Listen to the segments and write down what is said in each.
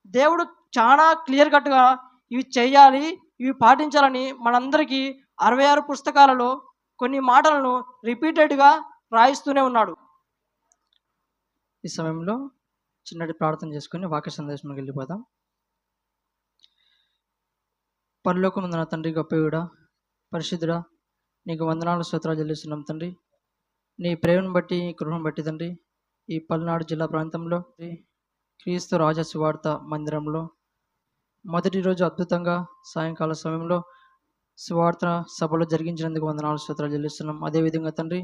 దేవుడు చాలా క్లియర్ కట్గా ఇవి చేయాలి, ఇవి పాటించాలని మనందరికీ 66 పుస్తకాలలో కొన్ని మాటలను రిపీటెడ్గా రాయిస్తూనే ఉన్నాడు. ఈ సమయంలో చిన్నటి ప్రార్థన చేసుకుని వాక్య సందేశంలోకి వెళ్ళిపోదాం. పరలోకమందున తండ్రి, గొప్పవాడా, పరిశుద్ధుడా, నీకు వందనాలు స్తోత్రాలు చెల్లిస్తున్నాం తండ్రి. నీ ప్రేమను బట్టి, కృపను బట్టి తండ్రి, ఈ పల్నాడు జిల్లా ప్రాంతంలో క్రీస్తు రాజ సువార్త మందిరంలో మొదటి రోజు అద్భుతంగా సాయంకాల సమయంలో సువార్త సభలో జరిగించినందుకు వందనాలు స్తోత్రాలు చెల్లిస్తున్నాం. అదేవిధంగా తండ్రి,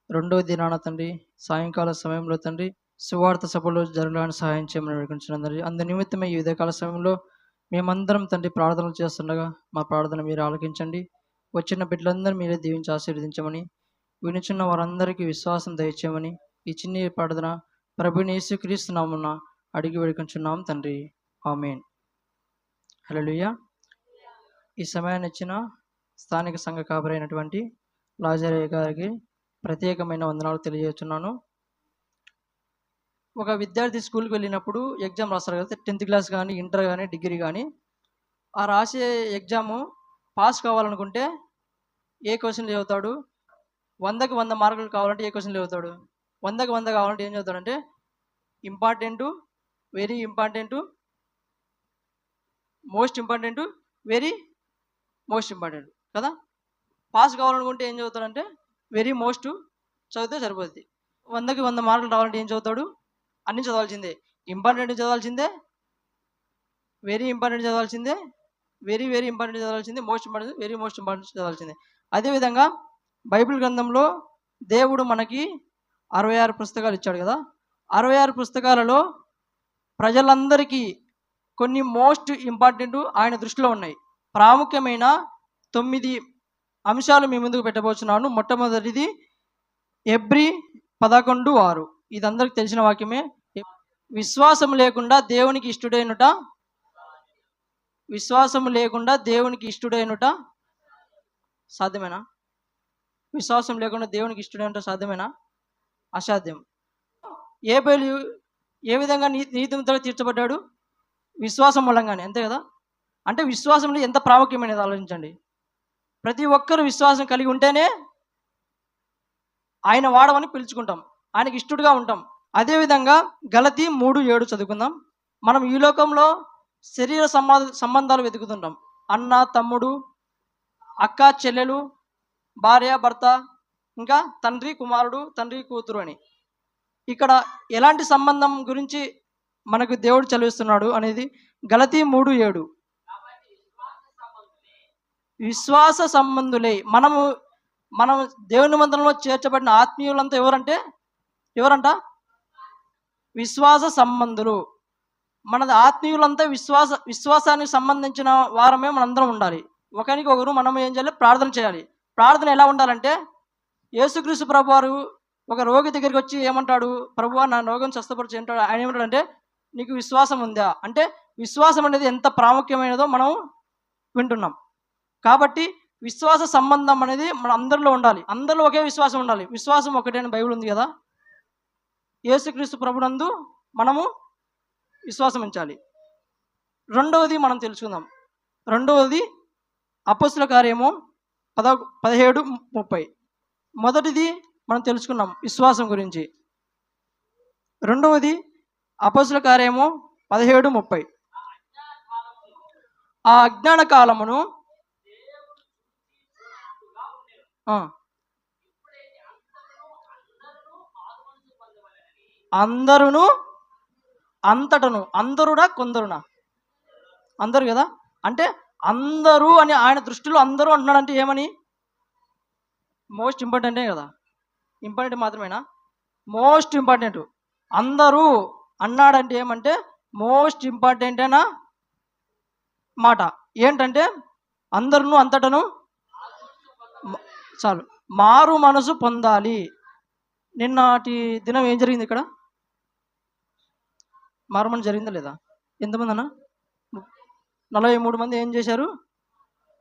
రెండవ దినాన తండ్రి సాయంకాల సమయంలో తండ్రి సువార్త సభలో జరగడానికి సహాయం చేయమని వేడుకుంటున్నాం తండ్రి. అందు నిమిత్తమే ఈ ఉదయకాల సమయంలో మేమందరం తండ్రి ప్రార్థనలు చేస్తుండగా మా ప్రార్థన మీరు ఆలకించండి. వచ్చిన బిడ్డలందరూ మీరే దీవించి ఆశీర్వదించమని, వినుచున్న వారందరికీ విశ్వాసం దయచేయమని ఈ చిన్ని ప్రార్థన ప్రభుని యేసుక్రీస్తు నామమున అడిగి వేడుకుంటున్నాం తండ్రి. ఆమేన్. హల్లెలూయా. ఈ సమయాన్ని ఇచ్చిన స్థానిక సంఘ కాపరైనటువంటి లాజరయ్య గారికి ప్రత్యేకమైన వందనాలు తెలియజేస్తున్నాను. ఒక విద్యార్థి స్కూల్కి వెళ్ళినప్పుడు ఎగ్జామ్ రాస్తారు కదా, 10th క్లాస్ కానీ, ఇంటర్ కానీ, డిగ్రీ కానీ, ఆ రాసే ఎగ్జాము పాస్ కావాలనుకుంటే ఏ క్వశ్చన్లు చదువుతాడు? 100కి 100 మార్కులు కావాలంటే ఏ క్వశ్చన్లు చదువుతాడు? 100కి 100 కావాలంటే ఏం చదువుతాడంటే important, very important, most important, very most important కదా. పాస్ కావాలనుకుంటే ఏం చదువుతాడంటే వెరీ మోస్ట్ చదివితే సరిపోతుంది. 100కి 100 మార్కులు రావాలంటే ఏం చదువుతాడు? అన్నీ చదవాల్సిందే. ఇంపార్టెంట్ చదవాల్సిందే, వెరీ ఇంపార్టెంట్ చదవాల్సిందే, వెరీ వెరీ ఇంపార్టెంట్ చదవాల్సిందే, most important, very most important చదవాల్సిందే. అదేవిధంగా బైబిల్ గ్రంథంలో దేవుడు మనకి 66 పుస్తకాలు ఇచ్చాడు కదా. 66 పుస్తకాలలో ప్రజలందరికీ కొన్ని మోస్ట్ ఇంపార్టెంట్ ఆయన దృష్టిలో ఉన్నాయి. ప్రాముఖ్యమైన 9 అంశాలు మీ ముందుకు పెట్టబోతున్నాను. మొట్టమొదటిది హెబ్రీ 11:6. ఇది అందరికి తెలిసిన వాక్యమే. విశ్వాసం లేకుండా దేవునికి ఇష్టడైనట, విశ్వాసం లేకుండా దేవునికి ఇష్టడైనట సాధ్యమేనా? విశ్వాసం లేకుండా దేవునికి ఇష్టడైనట సాధ్యమేనా? అసాధ్యం. ఏబేలు ఏ విధంగా నీతిమంతుడుగా తీర్చబడ్డాడు? విశ్వాసం మూలంగానే, అంతే కదా. అంటే విశ్వాసంలో ఎంత ప్రాముఖ్యమైనది ఆలోచించండి. ప్రతి ఒక్కరు విశ్వాసం కలిగి ఉంటేనే ఆయన వాడమని పిలుచుకుంటాం, ఆయనకి ఇష్టడుగా ఉంటాం. అదేవిధంగా గలతీ 3:7 చదువుకుందాం. మనం ఈ లోకంలో శరీర సంబంధాలు వెతుకుతుంటాం. అన్న తమ్ముడు, అక్క చెల్లెలు, భార్య భర్త, ఇంకా తండ్రి కుమారుడు, తండ్రి కూతురు అని. ఇక్కడ ఎలాంటి సంబంధం గురించి మనకు దేవుడు చదివిస్తున్నాడు అనేది గలతీ 3:7. విశ్వాస సంబంధులే. మనం దేవుని మందిరంలో చేర్చబడిన ఆత్మీయులంతా ఎవరంట? విశ్వాస సంబంధులు. మన ఆత్మీయులంతా విశ్వాసానికి సంబంధించిన వారమే మనందరం ఉండాలి. ఒకరికి ఒకరు మనం ఏం చేయాలి? ప్రార్థన చేయాలి. ప్రార్థన ఎలా ఉండాలంటే, యేసుక్రీస్తు ప్రభు వారు ఒక రోగి దగ్గరికి వచ్చి ఏమంటాడు? ప్రభువా, నా రోగం స్వస్థపరిచి అంటాడు. ఆయన ఏమంటాడంటే, నీకు విశ్వాసం ఉందా? అంటే విశ్వాసం అనేది ఎంత ప్రాముఖ్యమైనదో మనం వింటున్నాం. కాబట్టి విశ్వాస సంబంధం అనేది మన అందరిలో ఉండాలి. అందరిలో ఒకే విశ్వాసం ఉండాలి. విశ్వాసం ఒకటే అని బైబిల్ ఉంది కదా. యేసుక్రీస్తు ప్రభునందు మనము విశ్వాసం ఉంచాలి. రెండవది మనం తెలుసుకుందాం. రెండవది అపొస్తలుల కార్యము 17:30. మొదటిది మనం తెలుసుకున్నాం విశ్వాసం గురించి. రెండవది అపొస్తలుల కార్యము 17:30. ఆ అజ్ఞాన కాలమును అందరును అంతటను. అందరునా కొందరునా? అందరు కదా. అంటే అందరూ అని ఆయన దృష్టిలో అందరూ అంటున్నాడంటే ఏమని? మోస్ట్ ఇంపార్టెంటే కదా. ఇంపార్టెంట్ మాత్రమేనా? Most important. అందరూ అన్నాడంటే ఏమంటే మోస్ట్ ఇంపార్టెంటేనా మాట. ఏంటంటే అందరును అంతటను చాలు మారు మనసు పొందాలి. నిన్నటి దినం ఏం జరిగింది? ఇక్కడ మారు మనసు జరిగిందా లేదా? ఎంతమంది అన్న? 43 మంది ఏం చేశారు?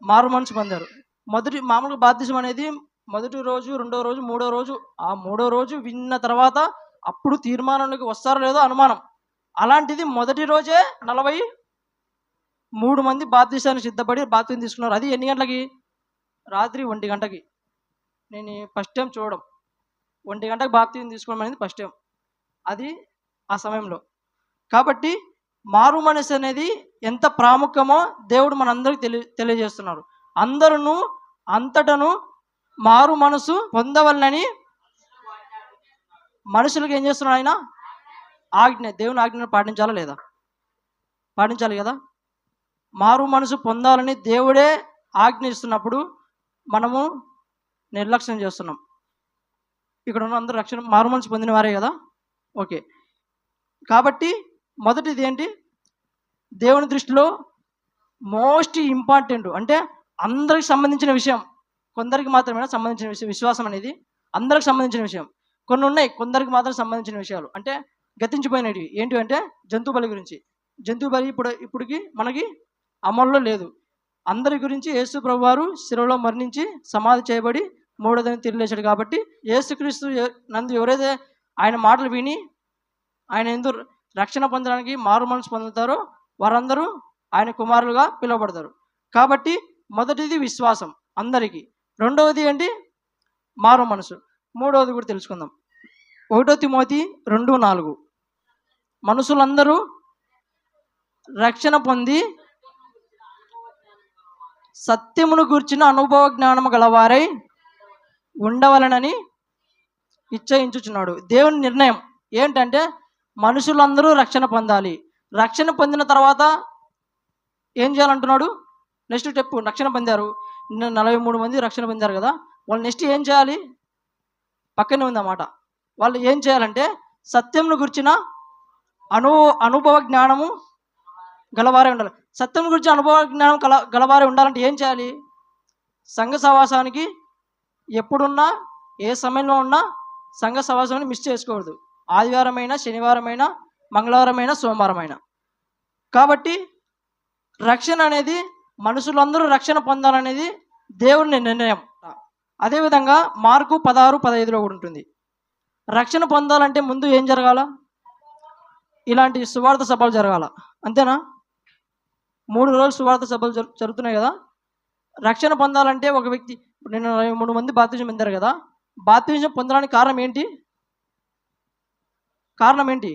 మారు మనసు పొందారు. మామూలుగా బాప్తిజం అనేది మొదటి రోజు, రెండో రోజు, మూడో రోజు. ఆ మూడో రోజు విన్న తర్వాత అప్పుడు తీర్మానానికి వస్తారో లేదో అనుమానం. అలాంటిది మొదటి రోజే 43 మంది బాప్తీసానికి సిద్ధపడి బాప్తీసం తీసుకున్నారు. అది ఎన్ని గంటలకి? రాత్రి 1 గంటకి. నేను ఫస్ట్ టైం చూడడం. 1 గంటకు బాప్తీసం తీసుకోవడం అనేది ఫస్ట్ టైం. అది ఆ సమయంలో. కాబట్టి మారు మనసు అనేది ఎంత ప్రాముఖ్యమో దేవుడు మనందరికీ తెలియజేస్తున్నారు. అందరూ అంతటను మారు మనసు పొందవలనని మనుషులకు ఏం చేస్తున్నాడు ఆయన? ఆజ్ఞ. దేవుని ఆజ్ఞను పాటించాలా లేదా? పాటించాలి కదా. మారు మనసు పొందాలని దేవుడే ఆజ్ఞ ఇస్తున్నప్పుడు మనము నిర్లక్ష్యం చేస్తున్నాం. ఇక్కడ ఉన్న అందరూ రక్షణ మారు మనసు పొందిన వారే కదా. ఓకే. కాబట్టి మొదటిది ఏంటి? దేవుని దృష్టిలో మోస్ట్ ఇంపార్టెంట్ అంటే అందరికి సంబంధించిన విషయం, కొందరికి మాత్రమే సంబంధించిన విషయం. విశ్వాసం అనేది అందరికి సంబంధించిన విషయం. కొన్ని ఉన్నాయి కొందరికి మాత్రం సంబంధించిన విషయాలు, అంటే గతించిపోయినవి. ఏంటి అంటే జంతు బలి గురించి. జంతు బలి ఇప్పటికి మనకి అమల్లో లేదు. అందరి గురించి యేసు ప్రభువారు శిలువలో మరణించి సమాధి చేయబడి మూడో దినం తిరిగి లేచాడు. కాబట్టి యేసుక్రీస్తు నందు ఎవరైతే ఆయన మాటలు విని ఆయన ఎందుకు రక్షణ పొందడానికి మారు మనసు పొందుతారో వారందరూ ఆయన కుమారులుగా పిలువబడతారు. కాబట్టి మొదటిది విశ్వాసం అందరికీ. రెండవది ఏంటి? మారు మనసు. మూడవది కూడా తెలుసుకుందాం. 1 తిమోతి 2:4 మనుషులందరూ రక్షణ పొంది సత్యమును గూర్చిన అనుభవ జ్ఞానము గలవారై ఉండవలనని ఇచ్చయించుచున్నాడు. దేవుని నిర్ణయం ఏంటంటే మనుషులందరూ రక్షణ పొందాలి. రక్షణ పొందిన తర్వాత ఏం చేయాలంటున్నాడు? Next step. రక్షణ పొందారు, 43 మంది రక్షణ పొందారు కదా, వాళ్ళు నెక్స్ట్ ఏం చేయాలి? పక్కనే ఉందన్నమాట. వాళ్ళు ఏం చేయాలంటే సత్యంను గురించిన అనుభవ జ్ఞానము గలవారే ఉండాలి. సత్యం గురించి అనుభవ జ్ఞానం గలవారే ఉండాలంటే ఏం చేయాలి? సంఘ సహవాసానికి ఎప్పుడున్నా ఏ సమయంలో ఉన్నా సంఘ సహవాసాన్ని మిస్ చేసుకోకూడదు. ఆదివారమైనా, శనివారమైనా, మంగళవారమైనా, సోమవారమైనా. కాబట్టి రక్షణ అనేది మనుషులందరూ రక్షణ పొందాలనేది దేవుని నిర్ణయం. అదేవిధంగా మార్కు 16:15 కూడా ఉంటుంది. రక్షణ పొందాలంటే ముందు ఏం జరగాల? ఇలాంటి సువార్త సభలు జరగాల. అంతేనా? 3 రోజులు సువార్త సభలు జరుగుతున్నాయి కదా. రక్షణ పొందాలంటే ఒక వ్యక్తి, నేను 43 మంది బాప్తిజం పొందారు కదా, బాప్తిజం పొందడానికి కారణం ఏంటి? కారణం ఏంటి?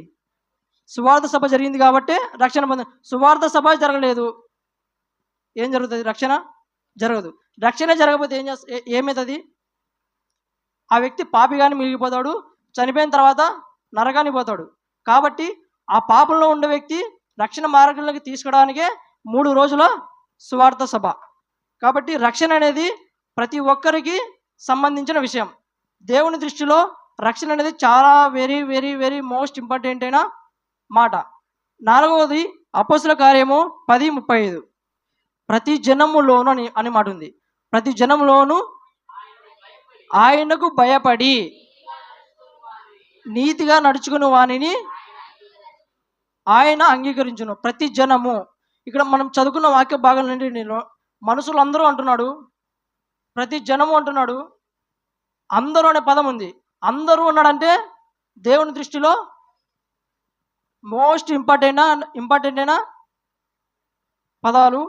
సువార్త సభ జరిగింది కాబట్టి రక్షణ పొంద. సువార్త సభ జరగలేదు, ఏం జరుగుతుంది? రక్షణ జరగదు. రక్షణ జరగకపోతే ఏమవుతుంది? ఆ వ్యక్తి పాపిగాని మిగిలిపోతాడు, చనిపోయిన తర్వాత నరకానికి పోతాడు. కాబట్టి ఆ పాపంలో ఉండే వ్యక్తి రక్షణ మార్గంలోకి తీసుకోవడానికే 3 రోజుల సువార్త సభ. కాబట్టి రక్షణ అనేది ప్రతి ఒక్కరికి సంబంధించిన విషయం. దేవుని దృష్టిలో రక్షణ అనేది చాలా very very very most important అయిన మాట. 4వది అపోస్తుల కార్యము 10:35 ప్రతి జనములోను అని మాట ఉంది. ప్రతి జనములోను ఆయనకు భయపడి నీతిగా నడుచుకుని వానిని ఆయన అంగీకరించును. ప్రతి జనము. ఇక్కడ మనం చదువుకున్న వాక్య భాగం నుండి నేను మనుషులందరూ అంటున్నాడు, ప్రతి జనము అంటున్నాడు, అందరూ అనే పదం ఉంది. అందరూ ఉన్నాడంటే దేవుని దృష్టిలో మోస్ట్ ఇంపార్టెంట్ అయిన పదాలు.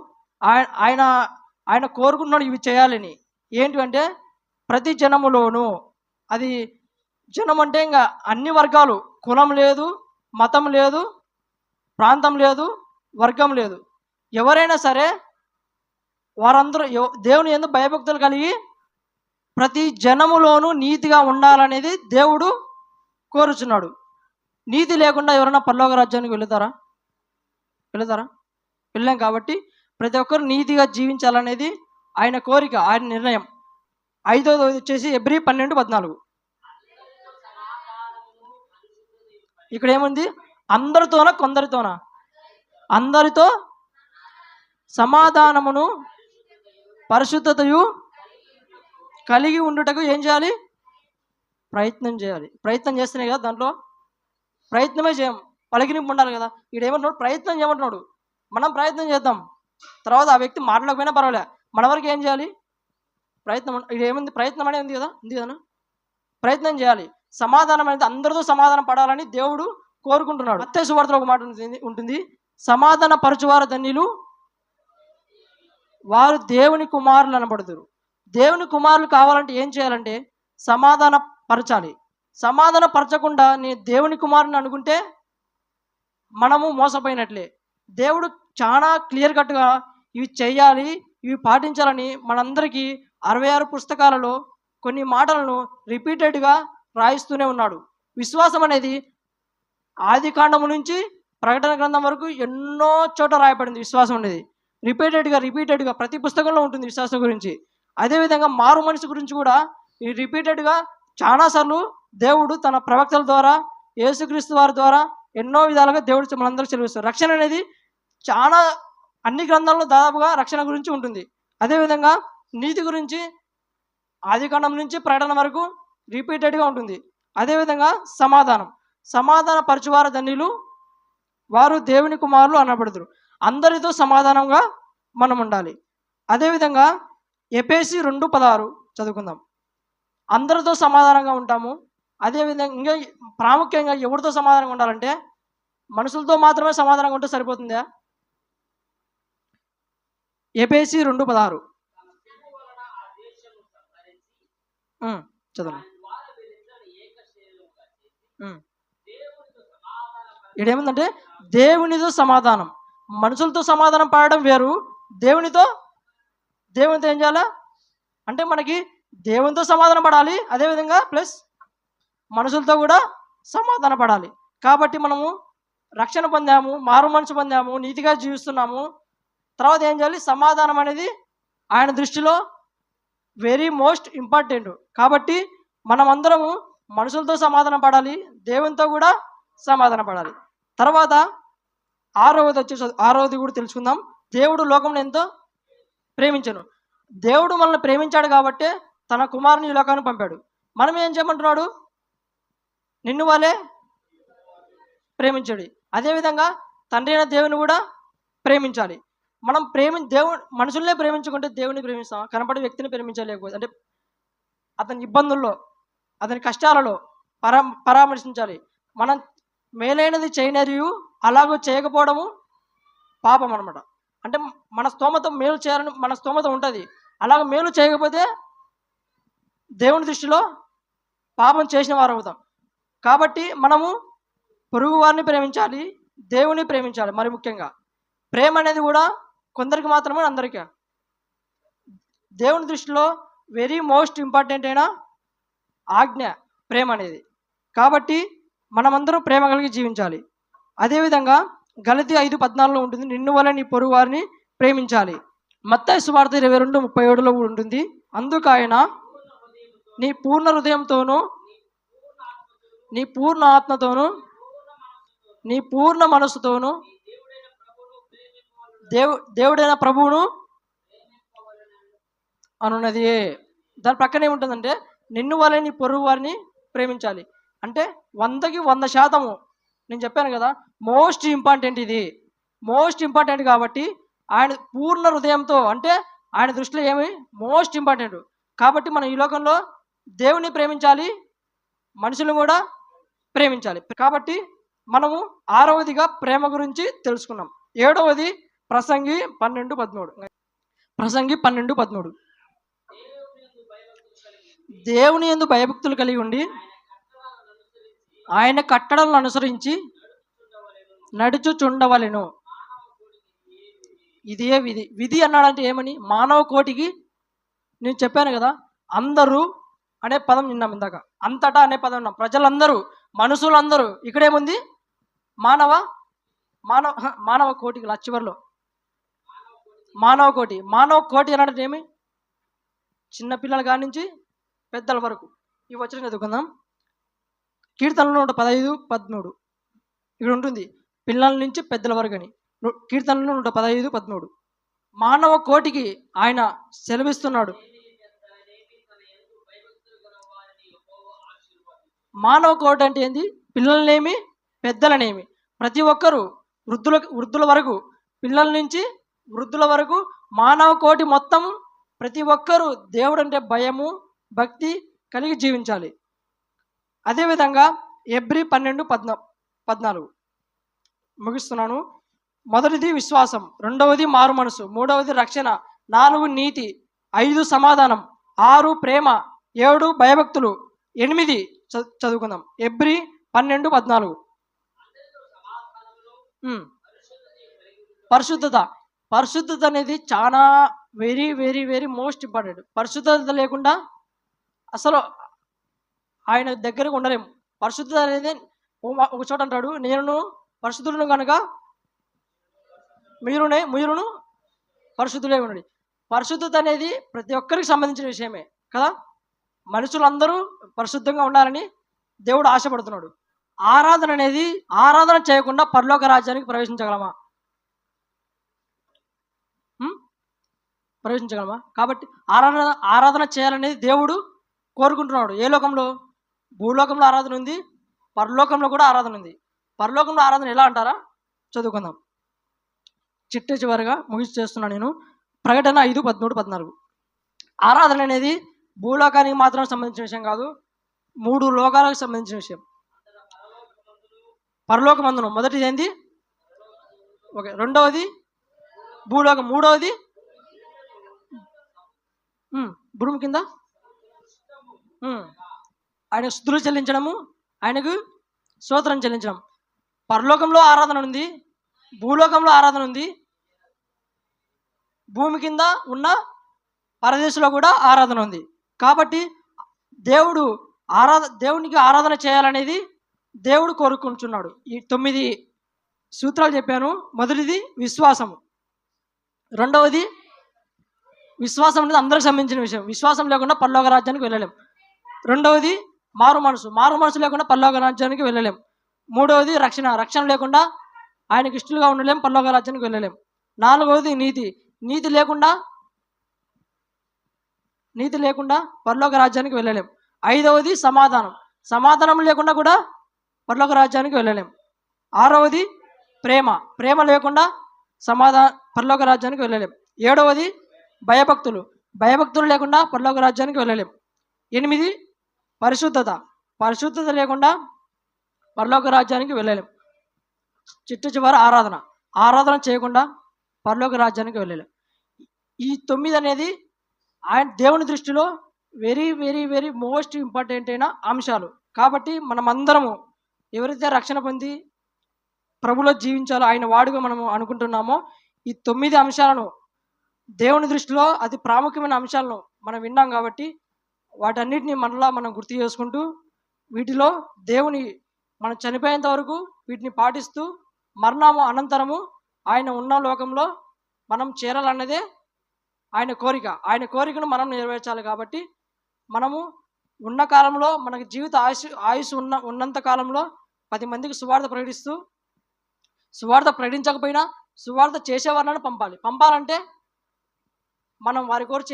ఆయన కోరుకుంటున్నాడు ఇవి చేయాలని. ఏంటి అంటే ప్రతి జనములోను. అది జనం అంటే ఇంకా అన్ని వర్గాలు, కులం లేదు, మతం లేదు, ప్రాంతం లేదు, వర్గం లేదు, ఎవరైనా సరే వారందరూ దేవుని యందు భయభక్తులు కలిగి ప్రతి జనములోనూ నీతిగా ఉండాలనేది దేవుడు కోరుచున్నాడు. నీతి లేకుండా ఎవరైనా పరలోక రాజ్యానికి వెళుతారా? వెళ్ళాం. కాబట్టి ప్రతి ఒక్కరు నీతిగా జీవించాలనేది ఆయన కోరిక, ఆయన నిర్ణయం. 5వది వచ్చేసి హెబ్రీ 12:14 ఇక్కడ ఏముంది? అందరితోనా కొందరితోనా? అందరితో సమాధానమును పరిశుద్ధతయు కలిగి ఉండుటకు ఏం చేయాలి? ప్రయత్నం చేయాలి. ప్రయత్నం చేస్తేనే కదా దాంట్లో. ప్రయత్నమే చేయం, పలికినింపు ఉండాలి కదా. ఇక్కడ ఏమంటున్నాడు? ప్రయత్నం చేయమంటున్నాడు. మనం ప్రయత్నం చేద్దాం, తర్వాత ఆ వ్యక్తి మాట్లాడకపోయినా పర్వాలే, మన వరకు ఏం చేయాలి? ప్రయత్నం. ఇక్కడ ఏముంది? ప్రయత్నం అనేది ఉంది కదా. ప్రయత్నం చేయాలి. సమాధానం అనేది అందరితో సమాధానం పడాలని దేవుడు కోరుకుంటున్నాడు. మత్తయి సువార్తలో ఒక మాట ఉంటుంది, సమాధాన పరచువారు ధన్యులు, వారు దేవుని కుమారులు అనబడుదురు. దేవుని కుమారులు కావాలంటే ఏం చేయాలంటే సమాధాన పరచాలి. సమాధాన పరచకుండా నేను దేవుని కుమారుని అనుకుంటే మనము మోసపోయినట్లే. దేవుడు చాలా క్లియర్ కట్గా ఇవి చేయాలి, ఇవి పాటించాలని మనందరికీ 66 పుస్తకాలలో కొన్ని మాటలను రిపీటెడ్గా రాయిస్తూనే ఉన్నాడు. విశ్వాసం అనేది ఆది కాండము నుంచి ప్రకటన గ్రంథం వరకు ఎన్నో చోట రాయబడింది. విశ్వాసం అనేది రిపీటెడ్గా ప్రతి పుస్తకంలో ఉంటుంది విశ్వాసం గురించి. అదేవిధంగా మారు మనసు గురించి కూడా ఈ రిపీటెడ్గా చాలాసార్లు దేవుడు తన ప్రవక్తల ద్వారా, యేసుక్రీస్తు వారి ద్వారా ఎన్నో విధాలుగా దేవుడు మనందరూ సెలవిస్తారు. రక్షణ అనేది చాలా అన్ని గ్రంథాల్లో దాదాపుగా రక్షణ గురించి ఉంటుంది. అదేవిధంగా నీతి గురించి ఆదికాండం నుంచి ప్రకటన వరకు రిపీటెడ్గా ఉంటుంది. అదేవిధంగా సమాధాన పరచువారు ధన్యులు, వారు దేవుని కుమారులు అనబడుదురు. అందరితో సమాధానంగా మనం ఉండాలి. అదేవిధంగా ఎఫెసీ 2:16 చదువుకుందాం. అందరితో సమాధానంగా ఉంటాము. అదేవిధంగా ఇంకా ప్రాముఖ్యంగా ఎవరితో సమాధానంగా ఉండాలంటే మనుషులతో మాత్రమే సమాధానంగా ఉంటే సరిపోతుందా? ఎఫెసీ 2:16 చదవండి. ఇదేముందంటే దేవునితో సమాధానం. మనుషులతో సమాధానం పడడం వేరు, దేవునితో ఏం చేయాలా అంటే మనకి దేవునితో సమాధానం పడాలి, అదేవిధంగా ప్లస్ మనుషులతో కూడా సమాధాన పడాలి. కాబట్టి మనము రక్షణ పొందాము, మారు మనసు పొందాము, నీతిగా జీవిస్తున్నాము. తర్వాత ఏం చేయాలి? సమాధానం అనేది ఆయన దృష్టిలో వెరీ మోస్ట్ ఇంపార్టెంట్. కాబట్టి మనమందరము మనుషులతో సమాధానం పడాలి, దేవునితో కూడా సమాధాన పడాలి. తర్వాత ఆరవది కూడా తెలుసుకుందాం. దేవుడు లోకంలో ఎంతో ప్రేమించను. దేవుడు మనల్ని ప్రేమించాడు కాబట్టి తన కుమారుని ఈ లోకాన్ని పంపాడు. మనం ఏం చేయమంటున్నాడు? నిన్ను వాళ్ళే ప్రేమించాడు. అదేవిధంగా తండ్రి అయిన దేవుని కూడా ప్రేమించాలి. మనం మనుషుల్నే ప్రేమించుకుంటే దేవుని ప్రేమిస్తాం, కనపడే వ్యక్తిని ప్రేమించలేకపోతే అంటే అతని ఇబ్బందుల్లో, అతని కష్టాలలో పరామర్శించాలి. మనం మేలైనది చేయనరియు అలాగూ చేయకపోవడము పాపం అనమాట. అంటే మన స్తోమత మేలు చేయాలని మన స్తోమత ఉంటుంది, అలాగ మేలు చేయకపోతే దేవుని దృష్టిలో పాపం చేసిన వారు అవుతాం. కాబట్టి మనము పొరుగు వారిని ప్రేమించాలి, దేవుని ప్రేమించాలి. మరి ముఖ్యంగా ప్రేమ అనేది కూడా కొందరికి మాత్రమే, అందరికీ. దేవుని దృష్టిలో వెరీ మోస్ట్ ఇంపార్టెంట్ అయిన ఆజ్ఞ ప్రేమ అనేది. కాబట్టి మనమందరం ప్రేమ కలిగి జీవించాలి. అదేవిధంగా గలతీ 5:14 ఉంటుంది, నిన్ను వల్ల నీ పొరుగు వారిని ప్రేమించాలి. మత్తయి సువార్త 22:37 ఉంటుంది, అందుకు ఆయన నీ పూర్ణ హృదయంతోనూ, నీ పూర్ణ ఆత్మతోనూ, నీ పూర్ణ మనస్సుతోనూ దేవుడైన ప్రభువును అనున్నది. దాని ప్రక్కన ఏముంటుందంటే నిన్ను వల్ల నీ పొరుగు వారిని ప్రేమించాలి. అంటే 100కి 100% నేను చెప్పాను కదా, మోస్ట్ ఇంపార్టెంట్. ఇది మోస్ట్ ఇంపార్టెంట్ కాబట్టి ఆయన పూర్ణ హృదయంతో, అంటే ఆయన దృష్టిలో ఏమి మోస్ట్ ఇంపార్టెంట్. కాబట్టి మనం ఈ లోకంలో దేవుని ప్రేమించాలి, మనుషులను కూడా ప్రేమించాలి. కాబట్టి మనము 6వదిగా ప్రేమ గురించి తెలుసుకున్నాం. 7వది ప్రసంగి 12:13. దేవుని యందు భయభక్తులు కలిగి ఉండి ఆయన కట్టడలను అనుసరించి నడుచుచుండవలెను. ఇదే విధి అన్నాడంటే ఏమని? మానవ కోటికి. నేను చెప్పాను కదా, అందరూ అనే పదం నిన్నాం ఇందాక, అంతటా అనే పదం విన్నాం. ప్రజలందరూ, మనుషులందరూ. ఇక్కడేముంది? మానవ కోటికి చివరిలో మానవ కోటి అన్నాడంటే ఏమి? చిన్నపిల్లల కాడి నుంచి పెద్దల వరకు. ఈ వచనం చదువుకుందాం. కీర్తనలు 115:13 ఇక్కడ ఉంటుంది, పిల్లల నుంచి పెద్దల వరకు అని. కీర్తనలు 115:13 మానవ కోటికి ఆయన సెలవిస్తున్నాడు. మానవ కోటి అంటే ఏంది? పిల్లలనేమి పెద్దలనేమి ప్రతి ఒక్కరూ, వృద్ధుల వరకు, పిల్లల నుంచి వృద్ధుల వరకు మానవ కోటి మొత్తం ప్రతి ఒక్కరూ దేవుడు అంటే భయము, భక్తి కలిగి జీవించాలి. అదేవిధంగా హెబ్రీ 12:14 14 ముగిస్తున్నాను. మొదటిది విశ్వాసం, రెండవది మారు మనసు, మూడవది రక్షణ, 4 నీతి, 5 సమాధానం, 6 ప్రేమ, 7 భయభక్తులు, 8 చదువుకుందాం. ఎబ్రీ 12:14 పరిశుద్ధత. పరిశుద్ధత అనేది చాలా very very very most important. పరిశుద్ధత లేకుండా అసలు ఆయన దగ్గరకు ఉండలేము. పరిశుద్ధత అనేది ఒక చోట అంటాడు, నేను పరిశుద్ధులను కనుక మీరును పరిశుద్ధులే ఉండండి. పరిశుద్ధత అనేది ప్రతి ఒక్కరికి సంబంధించిన విషయమే కదా. మనుషులందరూ పరిశుద్ధంగా ఉండాలని దేవుడు ఆశపడుతున్నాడు. ఆరాధన చేయకుండా పరలోక రాజ్యానికి ప్రవేశించగలమా? ప్రవేశించగలమా? కాబట్టి ఆరాధన చేయాలనేది దేవుడు కోరుకుంటున్నాడు. ఏ లోకంలో? భూలోకంలో ఆరాధన ఉంది, పరలోకంలో కూడా ఆరాధన ఉంది. పరలోకంలో ఆరాధన ఎలా అంటారా? చదువుకుందాం. చివరిగా చేస్తున్నాను నేను. ప్రకటన 5:13-14. ఆరాధన అనేది భూలోకానికి మాత్రం సంబంధించిన విషయం కాదు, 3 లోకాలకు సంబంధించిన విషయం. పరలోకమందును మొదటిది ఏంది? ఓకే. రెండవది భూలోకం, మూడవది భూమి కింద ఆయన స్తుతులు చెల్లించడము, ఆయనకు స్తోత్రం చెల్లించడం. పరలోకంలో ఆరాధన ఉంది, భూలోకంలో ఆరాధన ఉంది, భూమి కింద ఉన్న పరదేశంలో కూడా ఆరాధన ఉంది. కాబట్టి దేవునికి ఆరాధన చేయాలనేది దేవుడు కోరుకుంటున్నాడు. ఈ 9 సూత్రాలు చెప్పాను. మొదటిది విశ్వాసము, రెండవది విశ్వాసం అనేది అందరికి సంబంధించిన విషయం. విశ్వాసం లేకుండా పరలోక రాజ్యానికి వెళ్ళలేం. రెండవది మారు మనసు లేకుండా పరలోక రాజ్యానికి వెళ్ళలేం. మూడవది రక్షణ లేకుండా ఆయనకి ఇష్టలుగా ఉండలేం, పరలోక రాజ్యానికి వెళ్ళలేం. నాలుగవది నీతి లేకుండా పరలోక రాజ్యానికి వెళ్ళలేం. ఐదవది సమాధానం లేకుండా కూడా పరలోక రాజ్యానికి వెళ్ళలేం. ఆరవది ప్రేమ లేకుండా పరలోక రాజ్యానికి వెళ్ళలేం. ఏడవది భయభక్తులు లేకుండా పరలోక రాజ్యానికి వెళ్ళలేం. 8 పరిశుద్ధత లేకుండా పరలోక రాజ్యానికి వెళ్ళలేం. చివరి ఆరాధన చేయకుండా పరలోక రాజ్యానికి వెళ్ళలేం. ఈ 9 అనేది ఆయన దేవుని దృష్టిలో very very very most important అయిన అంశాలు. కాబట్టి మనమందరము ఎవరైతే రక్షణ పొంది ప్రభులో జీవించాలో, ఆయన వాడుగా మనము అనుకుంటున్నామో, ఈ 9 అంశాలను దేవుని దృష్టిలో అతి ప్రాముఖ్యమైన అంశాలను మనం విన్నాం. కాబట్టి వాటన్నిటిని మనలా మనం గుర్తు చేసుకుంటూ, వీటిలో మనం చనిపోయేంత వరకు వీటిని పాటిస్తూ, మరణము అనంతరము ఆయన ఉన్న లోకంలో మనం చేరాలన్నదే ఆయన కోరికను మనం నెరవేర్చాలి. కాబట్టి మనము ఉన్న కాలంలో, మనకి జీవిత ఆయుష్ ఉన్నంత కాలంలో 10 మందికి సువార్త ప్రకటిస్తూ, సువార్త ప్రకటించకపోయినా సువార్త చేసేవారిని పంపాలంటే మనం వారి కోరి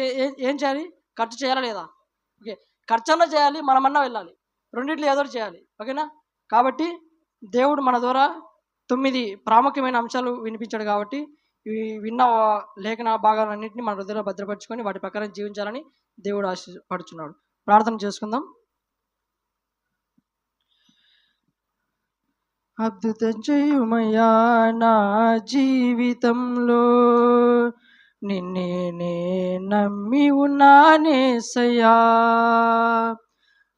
ఏం చేయాలి? ఖర్చు చేయాలా లేదా? ఓకే, ఖర్చన్నా చేయాలి, మనమన్నా వెళ్ళాలి. రెండిట్లో ఏదో చేయాలి. ఓకేనా? కాబట్టి దేవుడు మన ద్వారా 9 ప్రాముఖ్యమైన అంశాలు వినిపించాడు. కాబట్టి ఇవి విన్న లేఖన భాగాలన్నింటినీ మన హృదయంలో భద్రపరుచుకొని వాటి ప్రకారం జీవించాలని దేవుడు ఆశపడుచున్నాడు. ప్రార్థన చేసుకుందాం. అద్భుతం చేయుమయ్యా నా జీవితంలో, నిన్నే నమ్మి ఉన్నానేసయ్యా.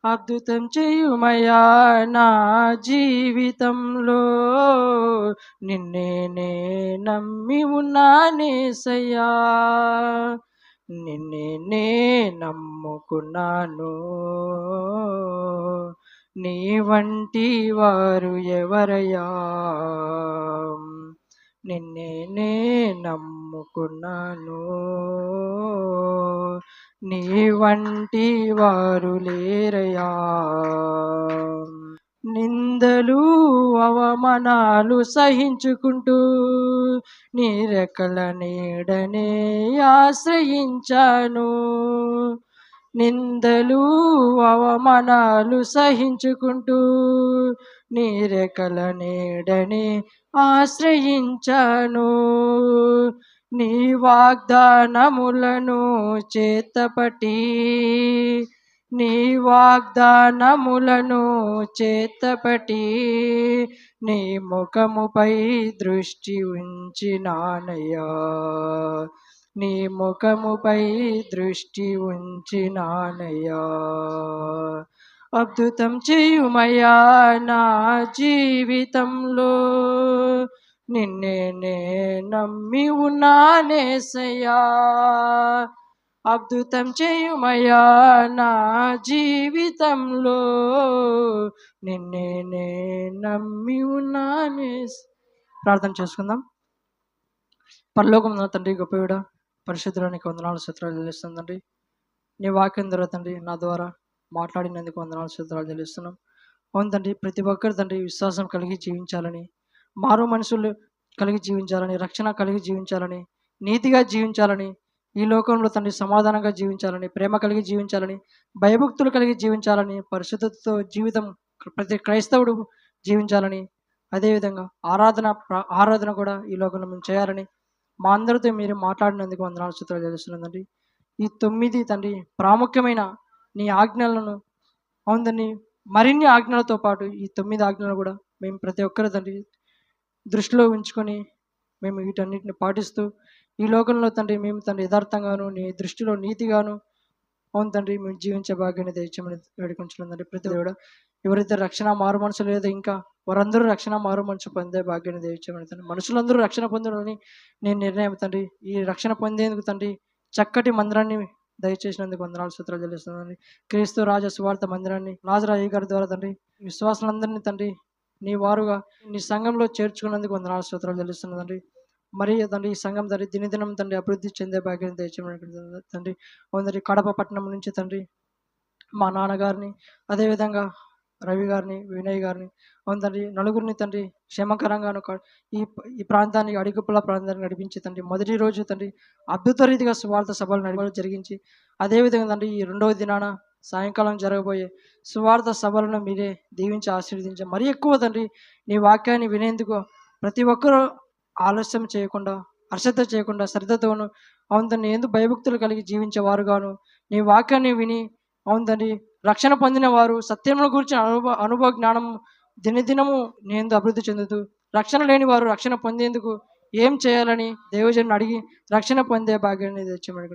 అద్భుతం చేయుమయ్యా నా జీవితంలో, నిన్నే నమ్మి ఉన్నానేసయ్యా. నిన్నే నమ్ముకున్నాను, నీ వంటి వారు ఎవరయ్యా. నిన్నే నమ్ముకున్నాను, నీ వంటి వారు లేరయ్యా. నిందలు అవమానాలు సహించుకుంటూ నీ రెక్కల నీడనే ఆశ్రయించాను. నిందలు అవమానాలు సహించుకుంటూ నీ రెక్కల నీడనే ఆశ్రయించాను. నీ వాగ్దానములను చేతపట్టి, నీ వాగ్దానములను చేతపట్టి నీ ముఖముపై దృష్టి ఉంచినానయ్యా, నీ ముఖముపై దృష్టి ఉంచినానయ్యా. అద్భుతం చేయుమయ్యా నా జీవితంలో, నిన్నే నే నమ్మి ఉన్నానేసయ్యా. అద్భుతం చేయుమయ్యా నా జీవితంలో, నిన్నే నే నమ్మి ఉన్నానేస్. ప్రార్థన చేసుకుందాం. పరలోకమున్న తండ్రి, గొప్పవిడ, పరిశుద్ధుడానికి వందనాలు స్తోత్రాలు చెల్లిస్తున్నాం తండ్రి. నీ వాక్యం ద్వారా తండ్రి నా ద్వారా మాట్లాడినందుకు వందనాలు స్తోత్రాలు చెల్లిస్తున్నాం. అవును తండ్రి, ప్రతి ఒక్కరు తండ్రి విశ్వాసం కలిగి జీవించాలని, మారు మనుషులు కలిగి జీవించాలని, రక్షణ కలిగి జీవించాలని, నీతిగా జీవించాలని, ఈ లోకంలో తండ్రి సమాధానంగా జీవించాలని, ప్రేమ కలిగి జీవించాలని, భయభక్తులు కలిగి జీవించాలని, పరిశుద్ధతతో జీవితం ప్రతి క్రైస్తవుడు జీవించాలని, అదేవిధంగా ఆరాధన కూడా ఈ లోకంలో మేము చేయాలని మా అందరితో మీరు మాట్లాడినందుకు వందనాలు స్తోత్రాలు చెల్లిస్తున్నాం. ఈ 9 తండ్రి ప్రాముఖ్యమైన నీ ఆజ్ఞలను, అవును తండ్రి, మరిన్ని ఆజ్ఞలతో పాటు ఈ 9 ఆజ్ఞలు కూడా మేము ప్రతి ఒక్కరు తండ్రి దృష్టిలో ఉంచుకొని మేము వీటన్నిటిని పాటిస్తూ ఈ లోకంలో తండ్రి మేము తండ్రి యథార్థంగాను, నీ దృష్టిలో నీతిగాను, అవును తండ్రి, మేము జీవించే భాగ్యాన్ని దయచేయమని వేడుకుంటున్నాం తండ్రి. ప్రతి కూడా ఎవరైతే రక్షణ మారు మనసు లేదో ఇంకా వారందరూ రక్షణ మారు మనసు పొందే భాగ్యాన్ని దయచేయమని తండ్రి. మనుషులందరూ రక్షణ పొందాలని నేను నిర్ణయం తండ్రి. ఈ రక్షణ పొందేందుకు తండ్రి చక్కటి మందిరాన్ని దయచేసినందుకు వందనాలు స్తోత్రాలు చెల్లిస్తున్నాను. క్రీస్తు రాజ సువార్త మందిరాన్ని లాజరు అయ్య గారి ద్వారా తండ్రి విశ్వాసులందరినీ తండ్రి నీ వారుగా నీ సంఘంలో చేర్చుకున్నందుకు వందనాలు స్తోత్రాలు చెల్లిస్తున్నాను తండ్రి. మరి తండ్రి ఈ సంఘం తండ్రి దినదినం తండ్రి అభివృద్ధి చెందే భాగ్యాన్ని దయచేయమని తండ్రి. తండ్రి కడప పట్టణం నుంచి తండ్రి మా నాన్నగారిని, అదేవిధంగా రవి గారిని, వినయ్ గారిని, అవును తండ్రి నలుగురిని తండ్రి క్షేమకరంగాను ఈ ప్రాంతానికి అడిగుపుల ప్రాంతానికి నడిపించి తండ్రి మొదటి రోజు తండ్రి అద్భుత రీతిగా సువార్త సభలు నడవడం జరిగించి, అదేవిధంగా తండ్రి ఈ 2వ దినాన సాయంకాలం జరగబోయే సువార్త సభలను మీరే దీవించి ఆశీర్వదించి మరి ఎక్కువ తండ్రి నీ వాక్యాన్ని వినేందుకు ప్రతి ఒక్కరూ ఆలస్యం చేయకుండా, అశ్రద్ధ చేయకుండా, శ్రద్ధతోను, అవును తండ్రి ఎందుకు భయభక్తులు కలిగి జీవించేవారుగాను, నీ వాక్యాన్ని విని అవును తండ్రి రక్షణ పొందిన వారు సత్యముల గురించి అనుభవ జ్ఞానం దినదినము నేను అభివృద్ధి చెందుతూ, రక్షణ లేని వారు రక్షణ పొందేందుకు ఏం చేయాలని దేవజనుని అడిగి రక్షణ పొందే భాగ్యాన్ని తెచ్చమని,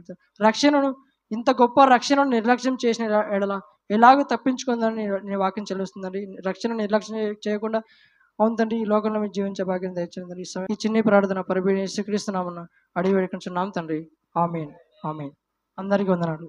రక్షణను ఇంత గొప్ప రక్షణను నిర్లక్ష్యం చేసిన ఎడల ఎలాగో తప్పించుకుందని నేను వాక్యం చెల్లిస్తుందండి. రక్షణ నిర్లక్ష్యం చేయకుండా అవును తండ్రి ఈ లోకంలో మీరు జీవించే భాగ్యం తెచ్చిందండి. ఈ చిన్న ప్రార్థన పరిబడి యేసుక్రీస్తు నామమున అడిగి వేడుకుంటున్నాం తండ్రి. ఆమేన్, ఆమేన్. అందరికీ వందనాలు.